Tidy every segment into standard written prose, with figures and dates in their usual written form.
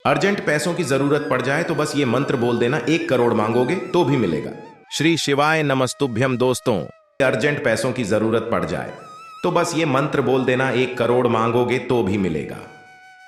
Urgent पैसों की जरूरत पड़ जाए तो बस ये मंत्र बोल देना, 1 करोड़ मांगोगे तो भी मिलेगा। श्री शिवाय नमस्तुभ्यम। दोस्तों, अर्जेंट पैसों की जरूरत पड़ जाए तो बस ये मंत्र बोल देना, 1 करोड़ मांगोगे तो भी मिलेगा।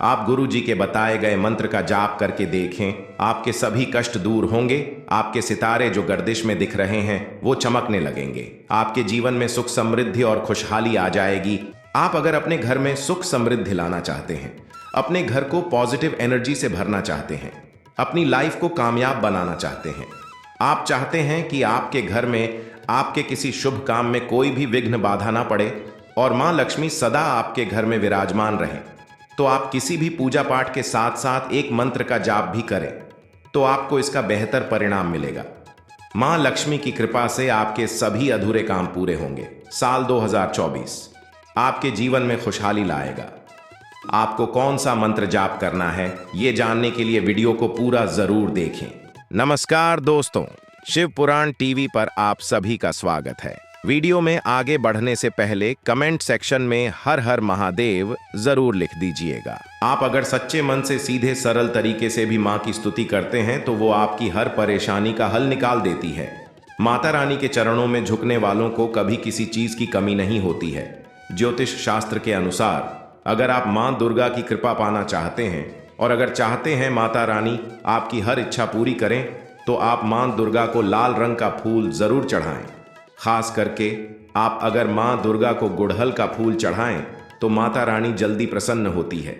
आप गुरु जी के बताए गए मंत्र का जाप करके देखें, आपके सभी कष्ट दूर होंगे। आपके सितारे जो गर्दिश में दिख रहे हैं वो चमकने लगेंगे। आपके जीवन में सुख समृद्धि और खुशहाली आ जाएगी। आप अगर अपने घर में सुख समृद्धि लाना चाहते हैं, अपने घर को पॉजिटिव एनर्जी से भरना चाहते हैं, अपनी लाइफ को कामयाब बनाना चाहते हैं, आप चाहते हैं कि आपके घर में आपके किसी शुभ काम में कोई भी विघ्न बाधा ना पड़े और मां लक्ष्मी सदा आपके घर में विराजमान रहे, तो आप किसी भी पूजा पाठ के साथ साथ एक मंत्र का जाप भी करें तो आपको इसका बेहतर परिणाम मिलेगा। मां लक्ष्मी की कृपा से आपके सभी अधूरे काम पूरे होंगे। साल 2024 आपके जीवन में खुशहाली लाएगा। आपको कौन सा मंत्र जाप करना है, ये जानने के लिए वीडियो को पूरा जरूर देखें। नमस्कार दोस्तों, शिव पुराण टीवी पर आप सभी का स्वागत है। वीडियो में आगे बढ़ने से पहले कमेंट सेक्शन में हर हर महादेव जरूर लिख दीजिएगा। आप अगर सच्चे मन से सीधे सरल तरीके से भी मां की स्तुति करते हैं तो वो आपकी हर परेशानी का हल निकाल देती है। माता रानी के चरणों में झुकने वालों को कभी किसी चीज की कमी नहीं होती है। ज्योतिष शास्त्र के अनुसार अगर आप मां दुर्गा की कृपा पाना चाहते हैं और अगर चाहते हैं माता रानी आपकी हर इच्छा पूरी करें तो आप मां दुर्गा को लाल रंग का फूल जरूर चढ़ाएं। खास करके आप अगर मां दुर्गा को गुड़हल का फूल चढ़ाएं तो माता रानी जल्दी प्रसन्न होती है,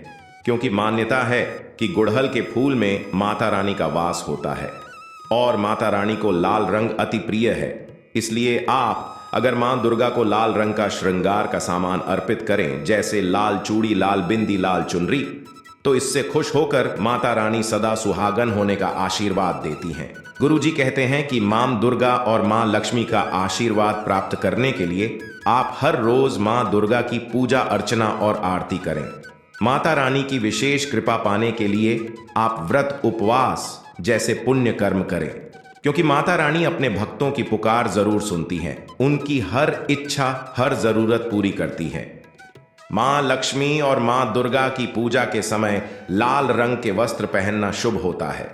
क्योंकि मान्यता है कि गुड़हल के फूल में माता रानी का वास होता है और माता रानी को लाल रंग अति प्रिय है। इसलिए आप अगर मां दुर्गा को लाल रंग का श्रृंगार का सामान अर्पित करें, जैसे लाल चूड़ी, लाल बिंदी, लाल चुनरी, तो इससे खुश होकर माता रानी सदा सुहागन होने का आशीर्वाद देती हैं। गुरुजी कहते हैं कि मां दुर्गा और मां लक्ष्मी का आशीर्वाद प्राप्त करने के लिए आप हर रोज मां दुर्गा की पूजा अर्चना और आरती करें। माता रानी की विशेष कृपा पाने के लिए आप व्रत, उपवास जैसे पुण्य कर्म करें, क्योंकि माता रानी अपने भक्तों की पुकार जरूर सुनती हैं, उनकी हर इच्छा, हर जरूरत पूरी करती है। मां लक्ष्मी और मां दुर्गा की पूजा के समय लाल रंग के वस्त्र पहनना शुभ होता है।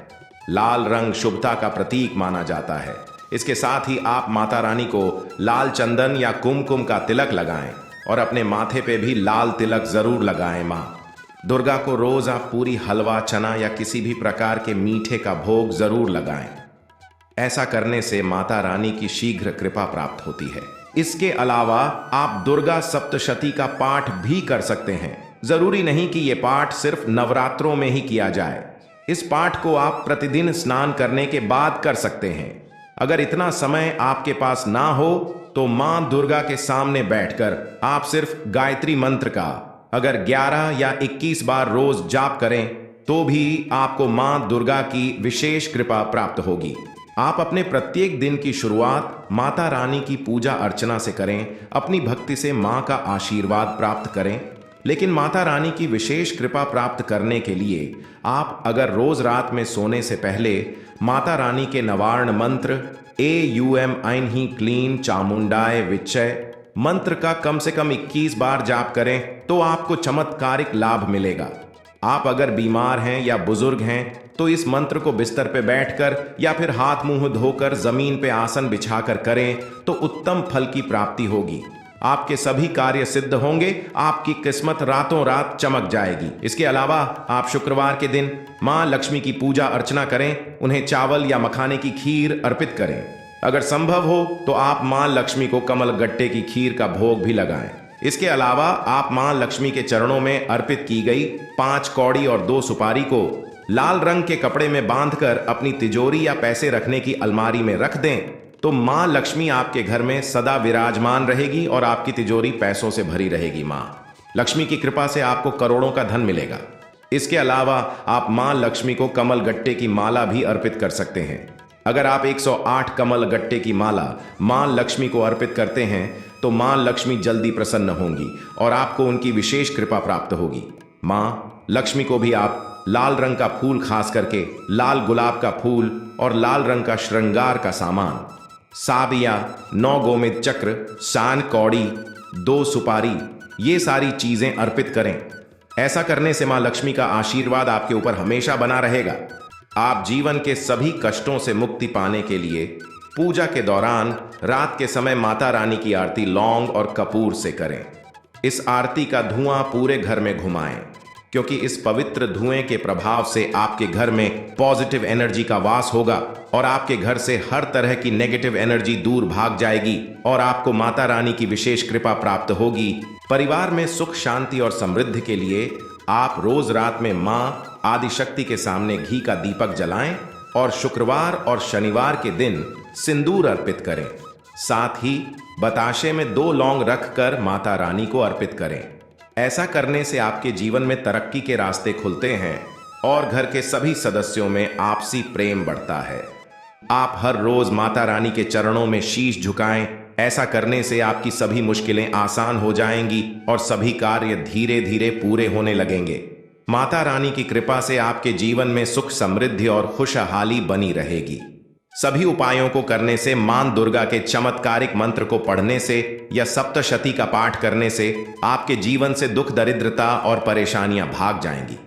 लाल रंग शुभता का प्रतीक माना जाता है। इसके साथ ही आप माता रानी को लाल चंदन या कुमकुम का तिलक लगाएं और अपने माथे पे भी लाल तिलक जरूर लगाएं। मां दुर्गा को रोज आप पूरी, हलवा, चना या किसी भी प्रकार के मीठे का भोग जरूर लगाएं। ऐसा करने से माता रानी की शीघ्र कृपा प्राप्त होती है। इसके अलावा आप दुर्गा सप्तशती का पाठ भी कर सकते हैं। जरूरी नहीं कि यह पाठ सिर्फ नवरात्रों में ही किया जाए। इस पाठ को आप प्रतिदिन स्नान करने के बाद कर सकते हैं। अगर इतना समय आपके पास ना हो तो मां दुर्गा के सामने बैठकर आप सिर्फ गायत्री मंत्र का अगर 11 या 21 बार रोज जाप करें तो भी आपको मां दुर्गा की विशेष कृपा प्राप्त होगी। आप अपने प्रत्येक दिन की शुरुआत माता रानी की पूजा अर्चना से करें, अपनी भक्ति से मां का आशीर्वाद प्राप्त करें। लेकिन माता रानी की विशेष कृपा प्राप्त करने के लिए आप अगर रोज रात में सोने से पहले माता रानी के नवार्ण मंत्र AUM ऐं हीं क्लीं चामुंडाय विच्चय मंत्र का कम से कम 21 बार जाप करें तो आपको चमत्कारिक लाभ मिलेगा। आप अगर बीमार हैं या बुजुर्ग हैं तो इस मंत्र को बिस्तर पे बैठकर या फिर हाथ मुंह धोकर जमीन पे आसन बिछाकर करें तो उत्तम फल की प्राप्ति होगी। आपके सभी कार्य सिद्ध होंगे, आपकी किस्मत रातों रात चमक जाएगी। इसके अलावा आप शुक्रवार के दिन मां लक्ष्मी की पूजा अर्चना करें, उन्हें चावल या मखाने की खीर अर्पित करें। अगर संभव हो तो आप मां लक्ष्मी को कमल गट्टे की खीर का भोग भी लगाएं। इसके अलावा आप मां लक्ष्मी के चरणों में अर्पित की गई 5 कौड़ी और 2 सुपारी को लाल रंग के कपड़े में बांधकर अपनी तिजोरी या पैसे रखने की अलमारी में रख दें तो मां लक्ष्मी आपके घर में सदा विराजमान रहेगी और आपकी तिजोरी पैसों से भरी रहेगी। मां लक्ष्मी की कृपा से आपको करोड़ों का धन मिलेगा। इसके अलावा आप मां लक्ष्मी को कमल गट्टे की माला भी अर्पित कर सकते हैं। अगर आप 108 कमल गट्टे की माला मां लक्ष्मी को अर्पित करते हैं तो मां लक्ष्मी जल्दी प्रसन्न होंगी और आपको उनकी विशेष कृपा प्राप्त होगी। मां लक्ष्मी को भी आप लाल रंग का फूल, खास करके लाल गुलाब का फूल और लाल रंग का श्रृंगार का सामान, साबिया, 9 गोमेद चक्र, सान कौड़ी, 2 सुपारी, ये सारी चीजें अर्पित करें। ऐसा करने से मां लक्ष्मी का आशीर्वाद आपके ऊपर हमेशा बना रहेगा। आप जीवन के सभी कष्टों से मुक्ति पाने के लिए पूजा के दौरान रात के समय माता रानी की आरती लौंग और कपूर से करें। इस आरती का धुआं पूरे घर में घुमाएं, क्योंकि इस पवित्र धुएं के प्रभाव से आपके घर में पॉजिटिव एनर्जी का वास होगा और आपके घर से हर तरह की नेगेटिव एनर्जी दूर भाग जाएगी और आपको माता रानी की विशेष कृपा प्राप्त होगी। परिवार में सुख शांति और समृद्धि के लिए आप रोज रात में मां आदिशक्ति के सामने घी का दीपक जलाएं और शुक्रवार और शनिवार के दिन सिंदूर अर्पित करें। साथ ही बताशे में 2 लौंग रखकर माता रानी को अर्पित करें। ऐसा करने से आपके जीवन में तरक्की के रास्ते खुलते हैं और घर के सभी सदस्यों में आपसी प्रेम बढ़ता है। आप हर रोज माता रानी के चरणों में शीश झुकाएं। ऐसा करने से आपकी सभी मुश्किलें आसान हो जाएंगी और सभी कार्य धीरे धीरे पूरे होने लगेंगे। माता रानी की कृपा से आपके जीवन में सुख समृद्धि और खुशहाली बनी रहेगी। सभी उपायों को करने से मां दुर्गा के चमत्कारिक मंत्र को पढ़ने से या सप्तशती का पाठ करने से आपके जीवन से दुख दरिद्रता और परेशानियां भाग जाएंगी।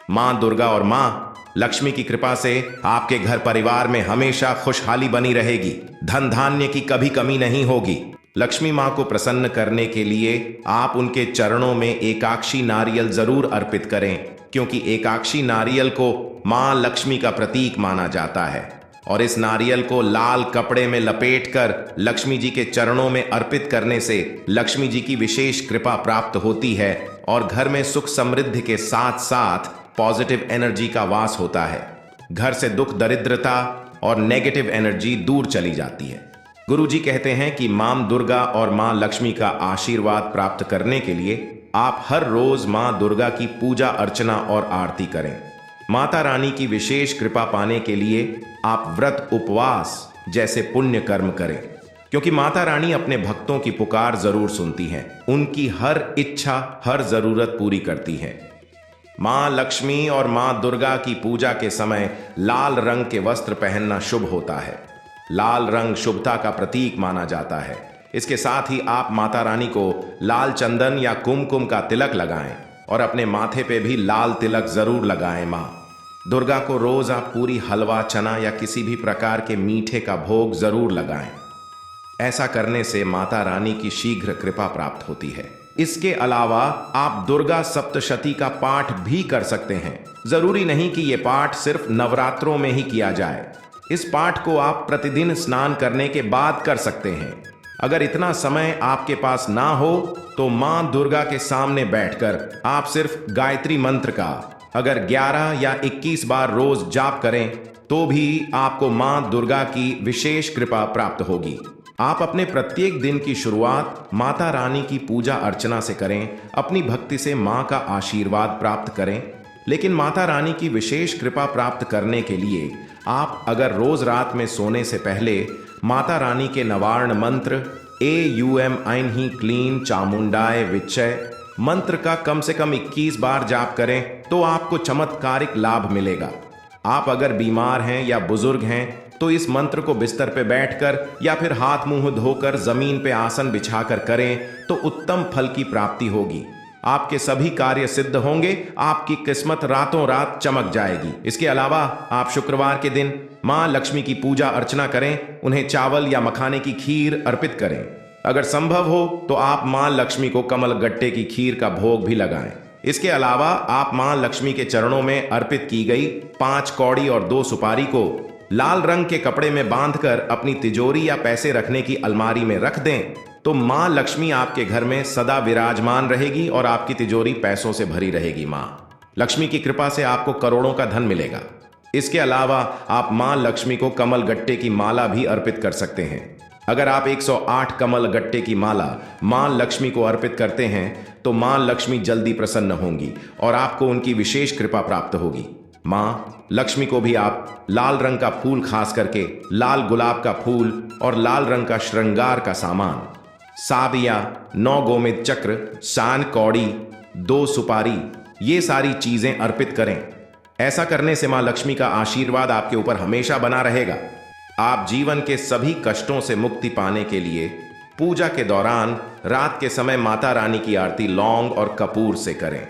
मां दुर्गा और मां लक्ष्मी की कृपा से आपके घर परिवार में हमेशा खुशहाली बनी रहेगी। धन धान्य की कभी कमी नहीं होगी। लक्ष्मी मां को प्रसन्न करने के लिए आप उनके चरणों में एकाक्षी नारियल जरूर अर्पित करें, क्योंकि एकाक्षी नारियल को मां लक्ष्मी का प्रतीक माना जाता है और इस नारियल को लाल कपड़े में लपेटकर लक्ष्मी जी के चरणों में अर्पित करने से लक्ष्मी जी की विशेष कृपा प्राप्त होती है और घर में सुख समृद्धि के साथ साथ पॉजिटिव एनर्जी का वास होता है। घर से दुख दरिद्रता और नेगेटिव एनर्जी दूर चली जाती है। गुरुजी कहते हैं कि मां दुर्गा और मां लक्ष्मी का आशीर्वाद प्राप्त करने के लिए आप हर रोज मां दुर्गा की पूजा अर्चना और आरती करें। माता रानी की विशेष कृपा पाने के लिए आप व्रत उपवास जैसे पुण्य कर्म करें, क्योंकि माता रानी अपने भक्तों की पुकार जरूर सुनती हैं। उनकी हर इच्छा हर जरूरत पूरी करती हैं। मां लक्ष्मी और मां दुर्गा की पूजा के समय लाल रंग के वस्त्र पहनना शुभ होता है। लाल रंग शुभता का प्रतीक माना जाता है। इसके साथ ही आप माता रानी को लाल चंदन या कुमकुम का तिलक लगाएं और अपने माथे पे भी लाल तिलक जरूर लगाएं। मां दुर्गा को रोज आप पूरी हलवा चना या किसी भी प्रकार के मीठे का भोग जरूर लगाएं। ऐसा करने से माता रानी की शीघ्र कृपा प्राप्त होती है। इसके अलावा आप दुर्गा सप्तशती का पाठ भी कर सकते हैं। जरूरी नहीं कि यह पाठ सिर्फ नवरात्रों में ही किया जाए। इस पाठ को आप प्रतिदिन स्नान करने के बाद कर सकते हैं। अगर इतना समय आपके पास ना हो तो मां दुर्गा के सामने बैठकर आप सिर्फ गायत्री मंत्र का अगर 11 या 21 बार रोज जाप करें तो भी आपको मां दुर्गा की विशेष कृपा प्राप्त होगी। आप अपने प्रत्येक दिन की शुरुआत माता रानी की पूजा अर्चना से करें। अपनी भक्ति से मां का आशीर्वाद प्राप्त करें। लेकिन माता रानी की विशेष कृपा प्राप्त करने के लिए आप अगर रोज रात में सोने से पहले माता रानी के नवार्ण मंत्र AUM ऐन ही क्लीन चामुंडाय विचय मंत्र का कम से कम 21 बार जाप करें तो आपको चमत्कारिक लाभ मिलेगा। आप अगर बीमार हैं या बुजुर्ग हैं तो इस मंत्र को बिस्तर पे बैठकर या फिर हाथ मुंह धोकर जमीन पे आसन बिछाकर करें तो उत्तम फल की प्राप्ति होगी। आपके सभी कार्य सिद्ध होंगे। आपकी किस्मत रातों रात चमक जाएगी। इसके अलावा आप शुक्रवार के दिन मां लक्ष्मी की पूजा अर्चना करें। उन्हें चावल या मखाने की खीर अर्पित करें। अगर संभव हो तो आप मां लक्ष्मी को कमल गट्टे की खीर का भोग भी लगाएं। इसके अलावा आप मां लक्ष्मी के चरणों में अर्पित की गई 5 कौड़ी और 2 सुपारी को लाल रंग के कपड़े में बांधकर अपनी तिजोरी या पैसे रखने की अलमारी में रख दें तो मां लक्ष्मी आपके घर में सदा विराजमान रहेगी और आपकी तिजोरी पैसों से भरी रहेगी। मां लक्ष्मी की कृपा से आपको करोड़ों का धन मिलेगा। इसके अलावा आप मां लक्ष्मी को कमल गट्टे की माला भी अर्पित कर सकते हैं। अगर आप 108 कमल गट्टे की माला मां लक्ष्मी को अर्पित करते हैं तो मां लक्ष्मी जल्दी प्रसन्न होंगी और आपको उनकी विशेष कृपा प्राप्त होगी। मां लक्ष्मी को भी आप लाल रंग का फूल, खास करके लाल गुलाब का फूल और लाल रंग का श्रृंगार का सामान, सादिया, 9 गोमेद चक्र, सान कौड़ी, 2 सुपारी, ये सारी चीजें अर्पित करें। ऐसा करने से मां लक्ष्मी का आशीर्वाद आपके ऊपर हमेशा बना रहेगा। आप जीवन के सभी कष्टों से मुक्ति पाने के लिए पूजा के दौरान रात के समय माता रानी की आरती लौंग और कपूर से करें।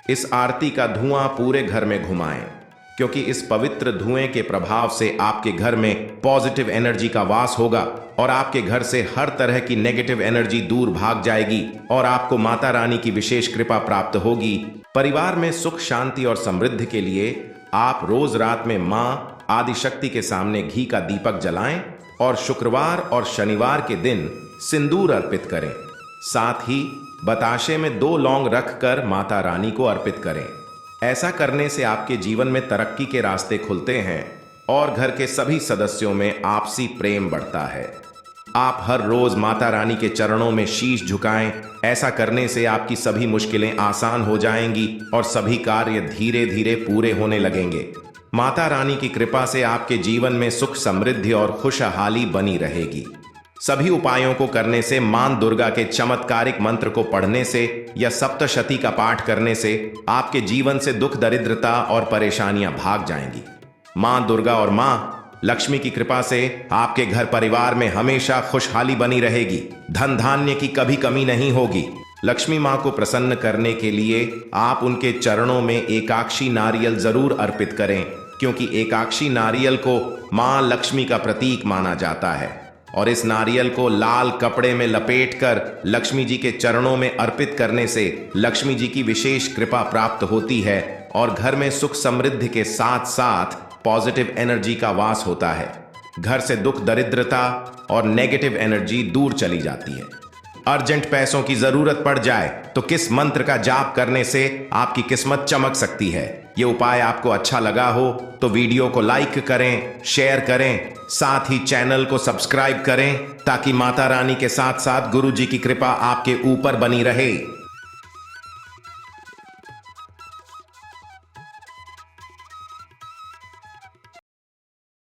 इस आरती का धुआं पूरे घर में घुमाएं, क्योंकि इस पवित्र धुएं के प्रभाव से आपके घर में पॉजिटिव एनर्जी का वास होगा और आपके घर से हर तरह की नेगेटिव एनर्जी दूर भाग जाएगी और आपको माता रानी की विशेष कृपा प्राप्त होगी। परिवार में सुख, शांति और समृद्धि के लिए आप रोज रात में मां आदिशक्ति के सामने घी का दीपक जलाएं और शुक्रवार और शनिवार के दिन सिंदूर अर्पित करें। साथ ही बताशे में 2 लौंग रखकर माता रानी को अर्पित करें। ऐसा करने से आपके जीवन में तरक्की के रास्ते खुलते हैं और घर के सभी सदस्यों में आपसी प्रेम बढ़ता है। आप हर रोज माता रानी के चरणों में शीश झुकाएं। ऐसा करने से आपकी सभी मुश्किलें आसान हो जाएंगी और सभी कार्य धीरे धीरे पूरे होने लगेंगे। माता रानी की कृपा से आपके जीवन में सुख, समृद्धि और खुशहाली बनी रहेगी। सभी उपायों को करने से, मां दुर्गा के चमत्कारिक मंत्र को पढ़ने से या सप्तशती का पाठ करने से आपके जीवन से दुख, दरिद्रता और परेशानियां भाग जाएंगी। मां दुर्गा और मां लक्ष्मी की कृपा से आपके घर परिवार में हमेशा खुशहाली बनी रहेगी। धन धान्य की कभी कमी नहीं होगी। लक्ष्मी मां को प्रसन्न करने के लिए आप उनके चरणों में एकाक्षी नारियल जरूर अर्पित करें, क्योंकि एकाक्षी नारियल को मां लक्ष्मी का प्रतीक माना जाता है और इस नारियल को लाल कपड़े में लपेटकर लक्ष्मी जी के चरणों में अर्पित करने से लक्ष्मी जी की विशेष कृपा प्राप्त होती है और घर में सुख, समृद्धि के साथ साथ पॉजिटिव एनर्जी का वास होता है। घर से दुख, दरिद्रता और नेगेटिव एनर्जी दूर चली जाती है। अर्जेंट पैसों की जरूरत पड़ जाए तो किस मंत्र का जाप करने से आपकी किस्मत चमक सकती है? ये उपाय आपको अच्छा लगा हो तो वीडियो को लाइक करें, शेयर करें, साथ ही चैनल को सब्सक्राइब करें ताकि माता रानी के साथ साथ गुरु जी की कृपा आपके ऊपर बनी रहे।